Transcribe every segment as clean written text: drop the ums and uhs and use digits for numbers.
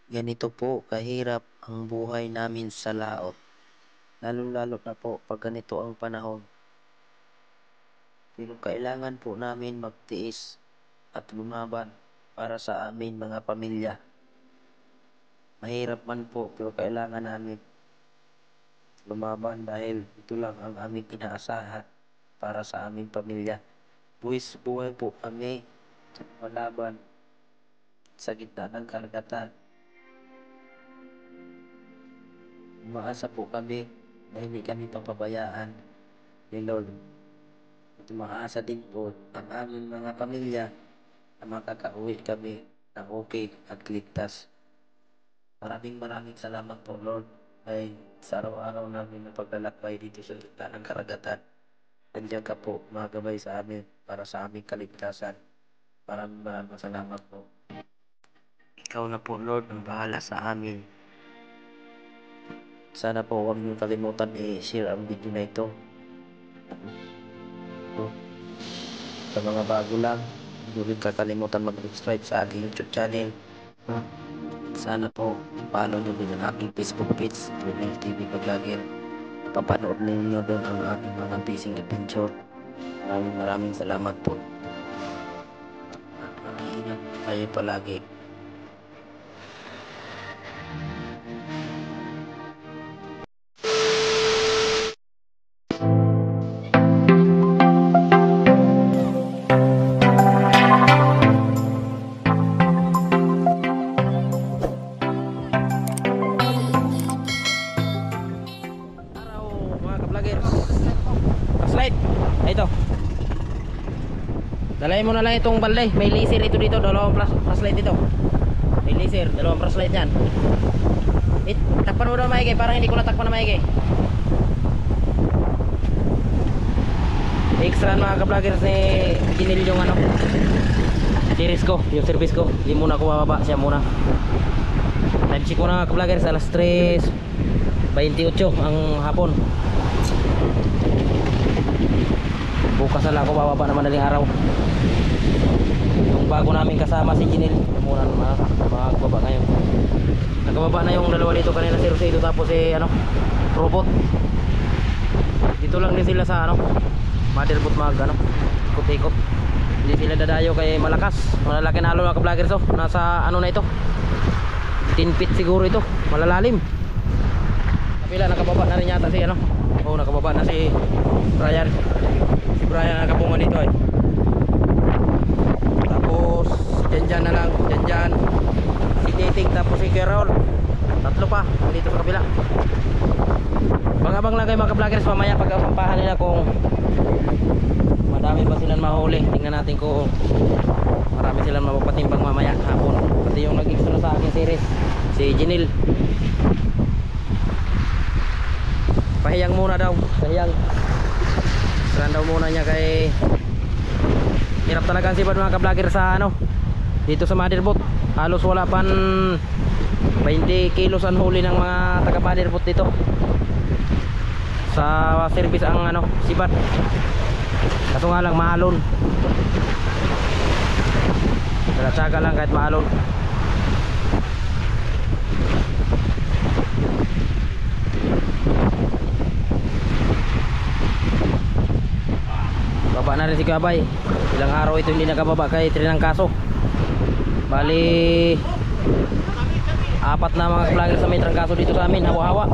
Ganito po kahirap ang buhay namin sa laot, lalong-lalo na po 'pag ganito ang panahon. Pero kailangan po namin magtiis at lumaban para sa aming mga pamilya. Mahirap man po pero kailangan namin lumaban dahil ito lang ang aming inaasahan para sa aming pamilya. Buwis buhay po kami lumalaban sa gitna ng karagatan. Umaasa po kami na hindi kami papabayaan ni Lord. At umaasa din po ang aming mga pamilya na makakauwi kami ng okay at ligtas. Maraming salamat po, Lord, ay sa araw-araw namin na paglalakbay dito sa gitna ng karagatan. Nandiyan ka po gumagabay sa amin para sa aming kaligtasan. Maraming salamat po. Ikaw na po, Lord, ang bahala sa amin. Sana po huwag niyo kalimutan i-share ang video na ito. Sa mga bago lang, huwag kakalimutan mag-subscribe sa aking YouTube channel. Sana po follow nyo din ang aking Facebook page, Brunel TV Vlogger. Papanood ninyo doon ang aking mga fishing adventure. Maraming salamat po. Mag-iingat kayo palagi. Flashlight. Ay, ito. Dalayan mo na lang itong balde. May laser ito dito. Dalawang flashlight dito. May laser. Dalawang flashlight yan. Takpan mo na maigi. Parang hindi ko natakpan na maigi. Extra mga ka-vloggers ni Jinil yung ano series ko, yung service ko. Hindi muna ako bababa. Siya muna. Time check muna mga ka-vloggers. Alas 3:28 ang hapon. Bukas na lang ako bababa na madaling araw. Yung bago namin kasama si Jinil muna magbaba ngayon. Nakababa na yung dalawa dito kanina, si Rosito tapos si robot. Dito lang din sila sa motherboard ikot-ikot. Hindi sila dadayo kay malakas. Malalaki na mga ka-vloggers nasa na ito 10 feet siguro ito, malalalim. Kapila nakababa na rin yata si nakababa na si Brian. Si Brian nakapungan dito tapos dyan na lang, dyan si Titing tapos si Carol. Tatlo pa dito sa kabila. Bang-abang lang kayo mga ka-vloggers mamaya pagkasampahan nila kung madami ba silang mahuli. Tingnan natin kung marami silang mapapatimbang mamaya hapon. Pati yung nag-extra sa akin series si Jinil. Pahiyang muna daw, pahiyang saan daw muna niya kay hirap talaga ang sipad mga ka-vlogger sa dito sa motherboard. Halos wala pan 20 kilos ang huli ng mga taga motherboard dito sa service ang sipad. Kaso nga lang maalon, tsaga lang kahit maalon. Baba na rin si Kabay. Ilang araw ito hindi nakababa kay Trinangkaso. Bali 4 na mga vlogger sa may trangkaso dito sa amin, hawa-hawa.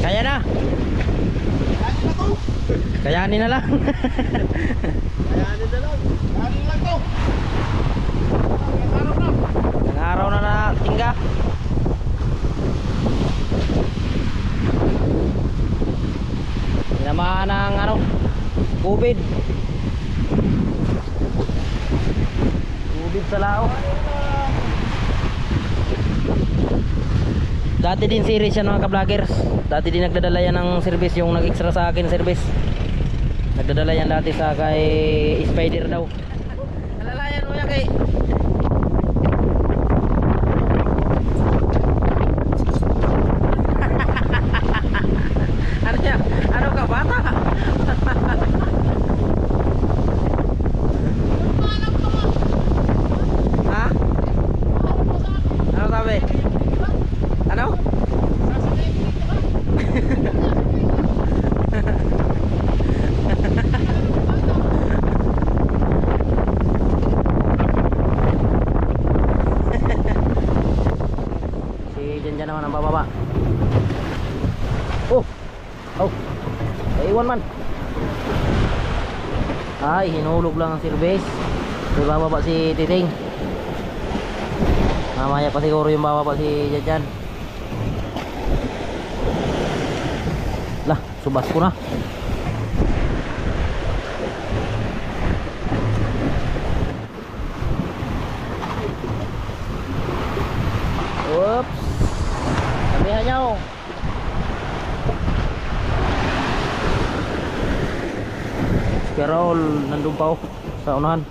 Kaya na. Kayanin na lang. Kayanin na lang. Kayanin lang to. Ang araw na tingga. Tinamaan ng COVID. COVID sa lao. Dati din series yan mga ka-vloggers. Dati din nagdadala yan ng service. Yung nag-extra sa akin service, nagdadala yan dati sa kay Spider daw. Alalayan mo yan kay Oh. Oh. Iwan man. Ay, hinulog lang ang service. May bababa si Titing. Mamaya pa siguro yung bababa si Janjan. Lah, subas ko na. Oops. Sabihan niya oh. Carol nandun pa oh sa unahan.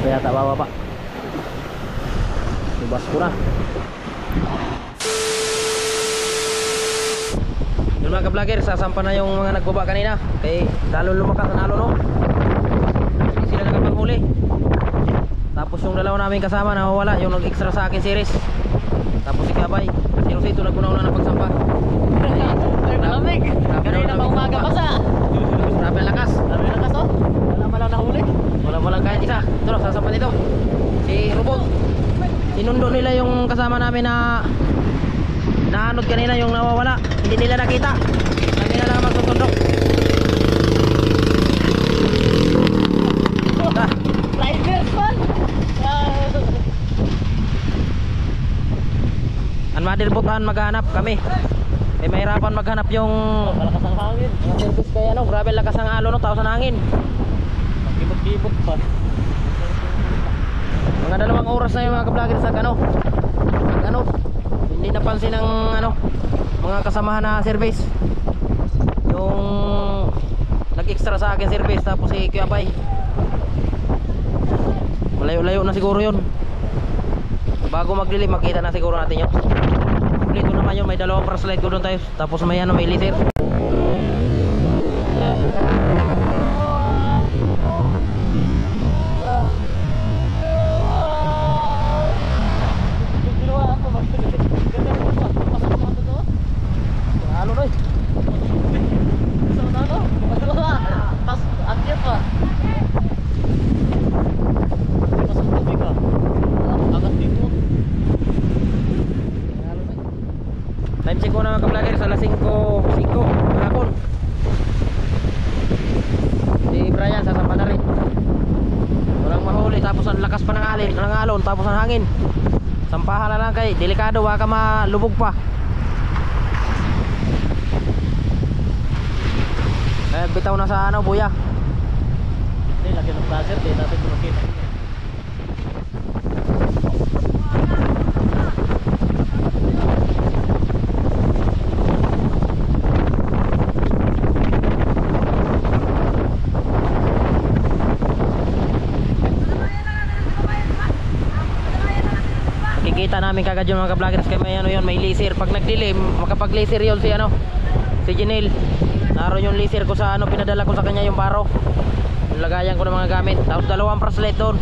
Kaya tak bawa pak. Subas ko na. Yun mga ka-vlogger, sasampa na yung mga nagbaba kanina. Kaya lalo lumakas ang alon no. Hindi sila nakapanghuli. Tapos yung dalawa namin kasama nawawala, yung nag-extra sa akin series. Tapos si Kabay, si Rosito naguna-una ng pagsampa. Lamig. Kanina pa umaga pa sa. Grabe ang lakas. Grabe ang lakas oh. Wala pa lang nahuli. Wala walang kahit isa. Ito no, sasampa dito. Si Robot. Sinundo nila yung kasama namin na naanod kanina yung nawawala. Hindi nila nakita. Kami na lang magsusundok. Riders man. Ang madirbutan maghanap kami. Eh mahirapan maghanap yung Malakas ang hangin. mga service kaya ano, grabe lakas ang alon no, taos ng hangin. Kibot-kibot pa. Mga 2 oras na yung mga ka-vlogger sa ano, hindi napansin ng ano, mga kasamahan na service. Yung nag-extra sa akin service tapos si Kuya Bay. Malayo-layo na siguro yun. Bago magdilim makita na siguro natin yun. Dito naman yun, may 2 flashlight ko doon tayo. Tapos may ano, may laser. Ginawa ako mag-ganda mo pa. Pasok mo ito to. Halo doy. Sa ano? Pas akyat pa. Pasok mo tubig ka. Agad dito. Time check ko na mga ka-vlogger sa alas 5:05 hapon. Si Brian sasampa na rin. Walang mahuli tapos ang lakas pa ng alon tapos ang hangin. Sampahan na lang kay delikado baka malubog pa. Eh bitaw na sa ano buya. Hindi, lagi ng buzzer. Di natin kumakita. Makikita namin kagad yung mga ka-vloggers kay may ano yun, may laser. Pag nagdilim, makapag-laser yun si ano, si Janelle. Naroon yung laser ko sa ano, pinadala ko sa kanya yung baro. Yung lagayan ko ng mga gamit. Tapos 2 flashlight doon.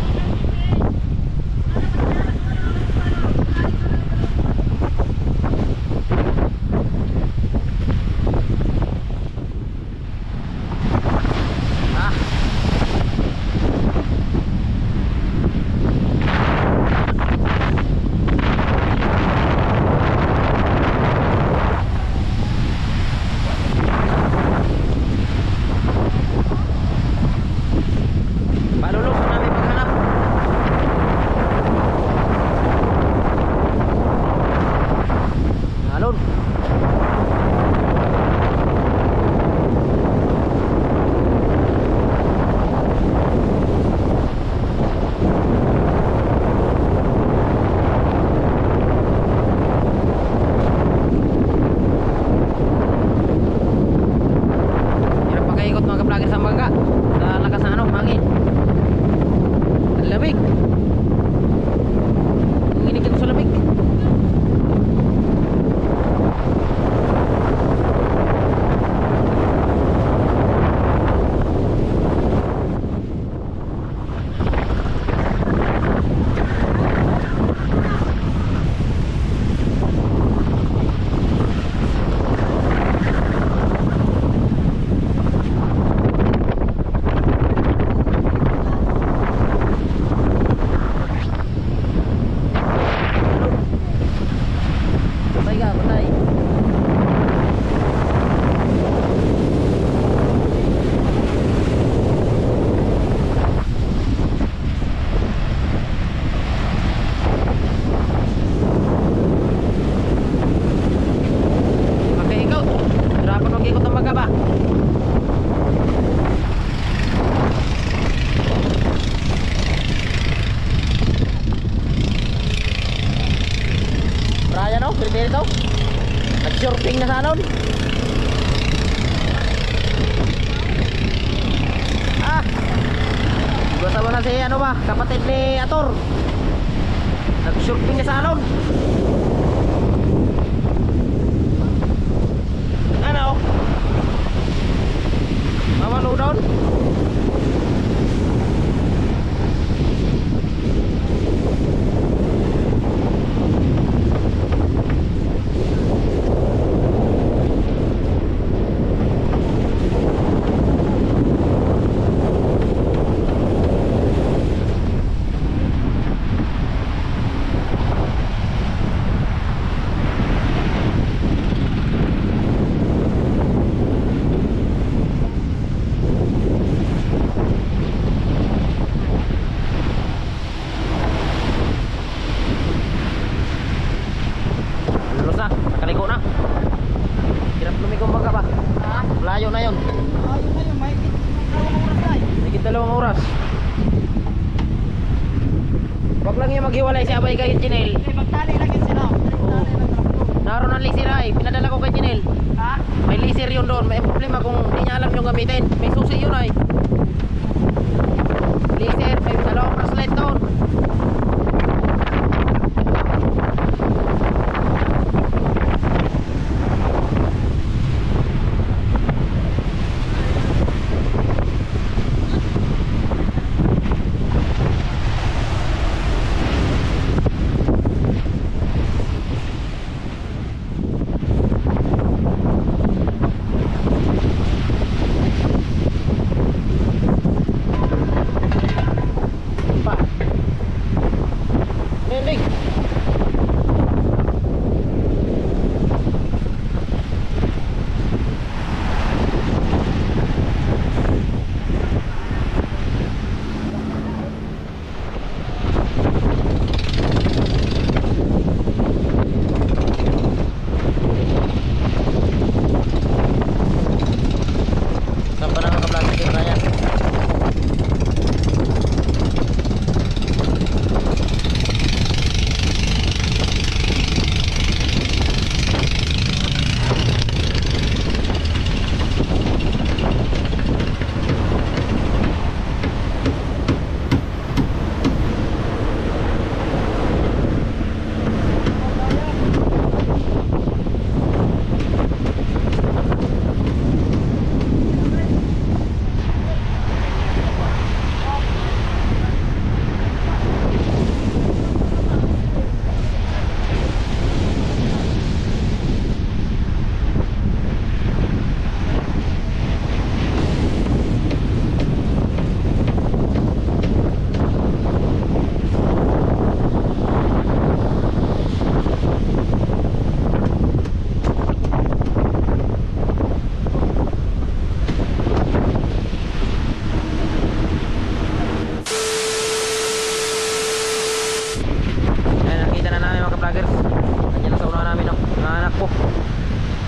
Ah. Palulos na namin paghanap. dito. Nag-surfing na sa anon. Ah. Basta mo na si ano ba, kapatid ni Ator. Nag-surfing na sa anon. Ano? Mama doon. Nakaliko na. Hirap lumikong baga ba? Layo na yun. Ayun na yun, mahigit 2 oras na eh. Higit 2 oras. Wag lang yung maghiwalay si Abay kay Jinel. Magtali lang yun sila. Magtali lang traktor. Naroon ang laser ay. Pinadala ko kay Jinel. Ha? May laser yun doon. May problema kung hindi niya alam yung gamitin. May susi yun ay. Laser. May dalawang bracelet doon.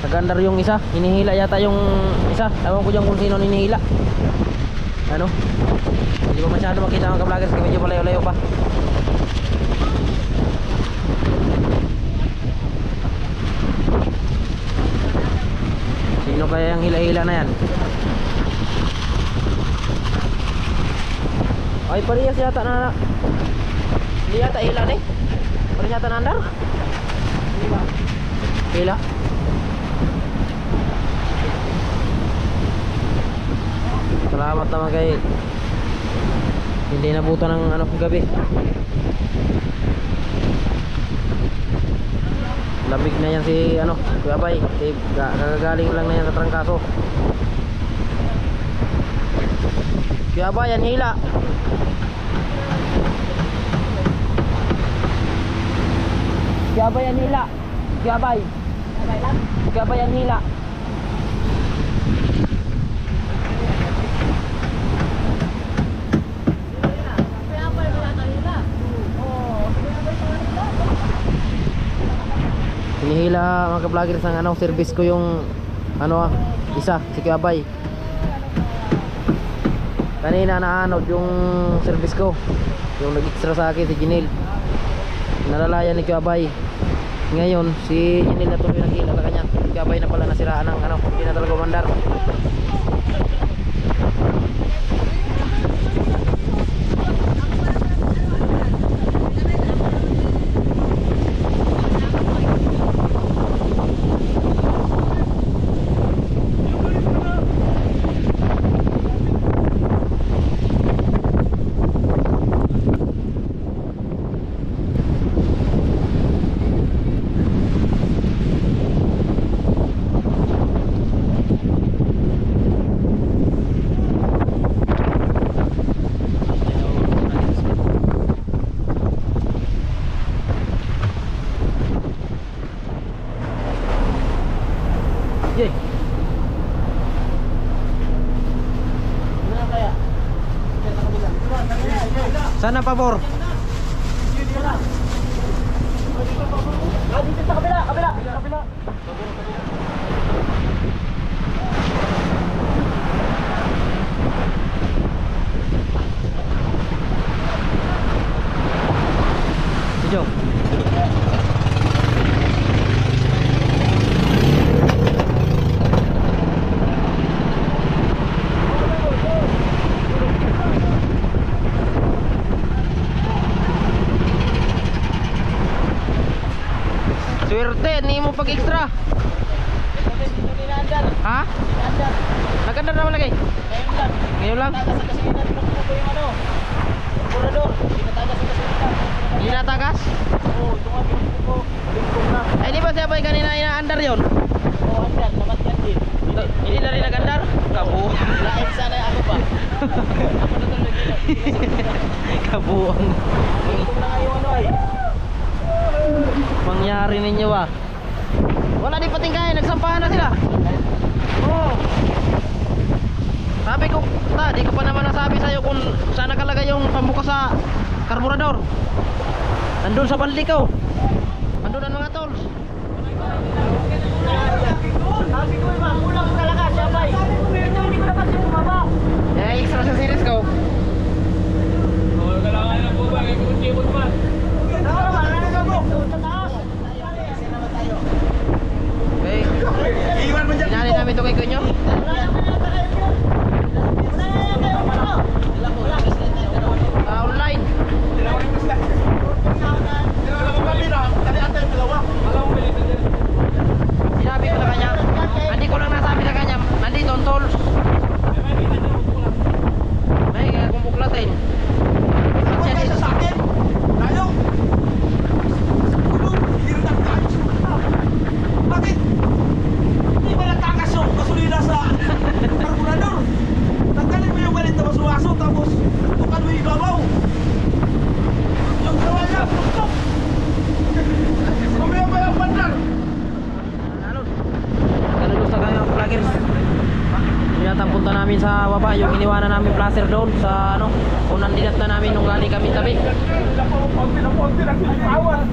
Nagandar yung isa, hinihila yata yung isa. Ewan ko dyan kung sino hinihila. Ano? Hindi pa masyado makita mga ka-vloggers kasi medyo malayo-layo pa. Sino kaya yung hila-hila na yan? Ay, parehas yata na. Hindi yata hila na eh. Parehas yata na andar. Hila. Salamat naman kay hindi nabutan ng ano gabi. Labig na yan si ano, Kuya Bay. Gagaling lang na yan sa trangkaso. Kuya Bay, yan hila. Kuya Bay, yan hila. Kuya Bay. Kuya Bay, yan hila. Hinihila mga ka-vloggers ang ano, service ko yung ano isa, si Kuya Bay. Kanina naanod yung service ko. Yung nag-extra sa akin si Jinil. Nalalayan ni Kuya Bay. Ngayon, si Janil na tuloy nakilala kanya. Gabay na pala nasiraan ng ano, hindi na talaga umandar. Yay. Sana pabor. Dito sa kabila, kabila. Tujuh. Swerte, ni mo pag-extra. Ha? Nagandar naman lagi? Ngayon lang? Dinatagas? Eh di ba siya ba yung kanina inaandar yun? Hindi na rin nagandar? Kabuang. Sana ako pa. Kabuang. Mangyari ninyo ba? Wala di pating kaya, nagsampahan na sila. Oo. Sabi ko, di ko pa naman nasabi sa'yo kung saan nakalagay yung pambukas sa karburador. Nandun sa panlikaw. Nandun ang mga tools. Sabi ko, kulang talaga siya ba? Ito hindi ko na kasi bumaba. Eh, extra sa series ko. Okay. Sinali namin ito kay Kunyo. Online. Sinabi ko sa kanya, hindi ko lang nasabi sa kanya, nandito ang tools. May kung buklatin. Sa akin, tayo. Bakit? Hindi ba nagtakas yung gasolina sa karburador? Tanggalin mo yung galit na masuwaso tapos tukan mo yung ibabaw. Yung gawa niya, tuktok. Kumaya pa yung bandar. Ganun sa kanya vloggers. Tinatang punta namin sa baba, yung iniwanan namin placer doon sa ano, unang dinat na namin nung galing kami tabi. Ponti na ponti, nagsipawan.